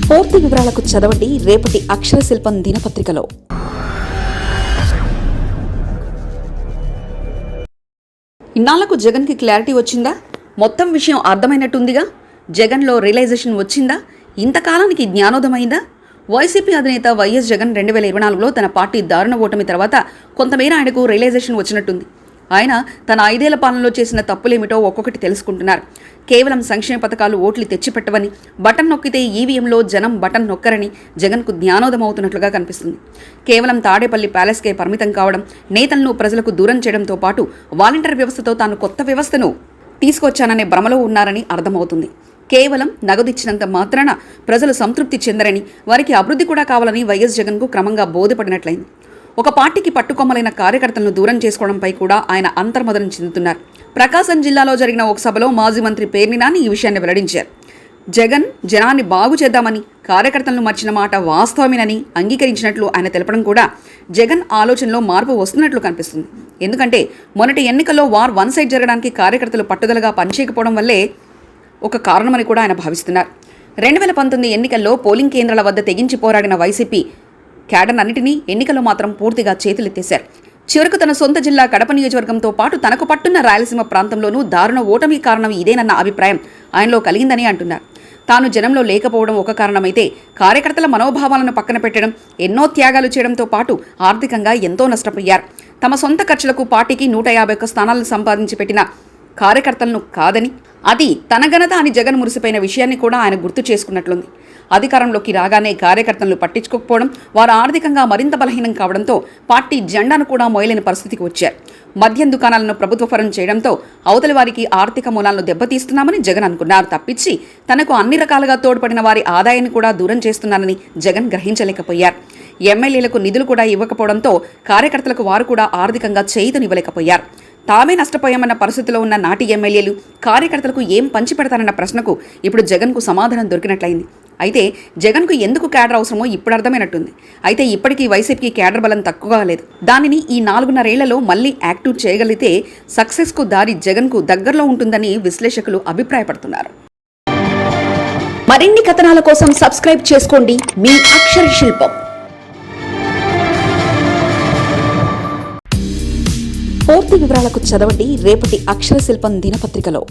పూర్తి వివరాలకు చదవండి రేపటి అక్షర శిల్పం దినపత్రికలో. ఇన్నాళ్లకు జగన్కి క్లారిటీ వచ్చిందా? మొత్తం విషయం అర్థమైనట్టుందిగా? జగన్లో రియలైజేషన్ వచ్చిందా? ఇంతకాలానికి జ్ఞానోదమైందా? వైసీపీ అధినేత వైఎస్ జగన్ 2024లో తన పార్టీ దారుణ ఓటమి తర్వాత కొంతమేర ఆయనకు రియలైజేషన్ వచ్చినట్టుంది. ఆయన తన 5 ఏళ్ల పాలనలో చేసిన తప్పులేమిటో ఒక్కొక్కటి తెలుసుకుంటున్నారు. కేవలం సంక్షేమ పథకాలు ఓట్లు తెచ్చిపెట్టవని, బటన్ నొక్కితే ఈవీఎంలో జనం బటన్ నొక్కరని జగన్కు జ్ఞానోదమవుతున్నట్లుగా కనిపిస్తుంది. కేవలం తాడేపల్లి ప్యాలెస్కే పరిమితం కావడం, నేతలను ప్రజలకు దూరం చేయడంతో పాటు వాలంటీర్ వ్యవస్థతో తాను కొత్త వ్యవస్థను తీసుకొచ్చాననే భ్రమలో ఉన్నారని అర్థమవుతుంది. కేవలం నగదిచ్చినంత మాత్రాన ప్రజలు సంతృప్తి చెందరని, వారికి అభివృద్ధి కూడా కావాలని వైఎస్ జగన్కు క్రమంగా బోధపడినట్లయింది. ఒక పార్టీకి పట్టుకొమ్మలైన కార్యకర్తలను దూరం చేసుకోవడంపై కూడా ఆయన అంతర్మదనం చెందుతున్నారు. ప్రకాశం జిల్లాలో జరిగిన ఒక సభలో మాజీ మంత్రి పేర్ని నాని ఈ విషయాన్ని వెల్లడించారు. జగన్ జనాన్ని బాగు చేద్దామని, కార్యకర్తలను మర్చిన మాట వాస్తవమేనని అంగీకరించినట్లు ఆయన తెలపడం కూడా జగన్ ఆలోచనలో మార్పు వస్తున్నట్లు కనిపిస్తుంది. ఎందుకంటే మొన్నటి ఎన్నికల్లో వార్ వన్ సైడ్ జరగడానికి కార్యకర్తలు పట్టుదలగా పనిచేయకపోవడం వల్లే ఒక కారణమని కూడా ఆయన భావిస్తున్నారు. 2019 ఎన్నికల్లో పోలింగ్ కేంద్రాల వద్ద తెగించి పోరాడిన వైసీపీ క్యాడర్ అన్నిటినీ ఎన్నికల్లో మాత్రం పూర్తిగా చేతులెత్తేశారు. చివరకు తన సొంత జిల్లా కడప నియోజకవర్గంతో పాటు తనకు పట్టున్న రాయలసీమ ప్రాంతంలోనూ దారుణ ఓటమి కారణం ఇదేనన్న అభిప్రాయం ఆయనలో కలిగిందని అంటున్నారు. తాను జనంలో లేకపోవడం ఒక కారణమైతే, కార్యకర్తల మనోభావాలను పక్కన పెట్టడం, ఎన్నో త్యాగాలు చేయడంతో పాటు ఆర్థికంగా ఎంతో నష్టపోయారు. తమ సొంత ఖర్చులకు పార్టీకి 151 స్థానాలను సంపాదించి పెట్టిన కార్యకర్తలను కాదని, అది తన ఘనత అని జగన్ మురిసిపోయిన విషయాన్ని కూడా ఆయన గుర్తు చేసుకున్నట్లుంది. అధికారంలోకి రాగానే కార్యకర్తలను పట్టించుకోకపోవడం, వారు ఆర్థికంగా మరింత బలహీనం కావడంతో పార్టీ జెండాను కూడా మోయలేని పరిస్థితికి వచ్చారు. మద్యం దుకాణాలను ప్రభుత్వ పరం చేయడంతో అవతలి వారికి ఆర్థిక మూలాలను దెబ్బతీస్తున్నామని జగన్ అనుకున్నారు తప్పించి, తనకు అన్ని రకాలుగా తోడ్పడిన వారి ఆదాయాన్ని కూడా దూరం చేస్తున్నారని జగన్ గ్రహించలేకపోయారు. ఎమ్మెల్యేలకు నిధులు కూడా ఇవ్వకపోవడంతో కార్యకర్తలకు వారు కూడా ఆర్థికంగా చేయూతనివ్వలేకపోయారు. తామే నష్టపోయామన్న పరిస్థితిలో ఉన్న నాటి ఎమ్మెల్యేలు కార్యకర్తలకు ఏం పంచిపెడతారన్న ప్రశ్నకు ఇప్పుడు జగన్కు సమాధానం దొరికినట్లయింది. అయితే జగన్కు ఎందుకు క్యాడర్ అవసరమో ఇప్పుడు అర్థమైనట్టుంది. అయితే ఇప్పటికీ వైసీపీకి క్యాడర్ బలం తక్కువగా లేదు. దానిని ఈ 4.5 ఏళ్లలో మళ్లీ యాక్టివ్ చేయగలిగితే సక్సెస్కు దారి జగన్కు దగ్గరలో ఉంటుందని విశ్లేషకులు అభిప్రాయపడుతున్నారు. మరిన్ని కథనాల కోసం సబ్స్క్రైబ్ చేసుకోండి మీ అక్షర శిల్పం. పూర్తి వివరాలకు చదవండి రేపటి అక్షర శిల్పం దినపత్రికలో.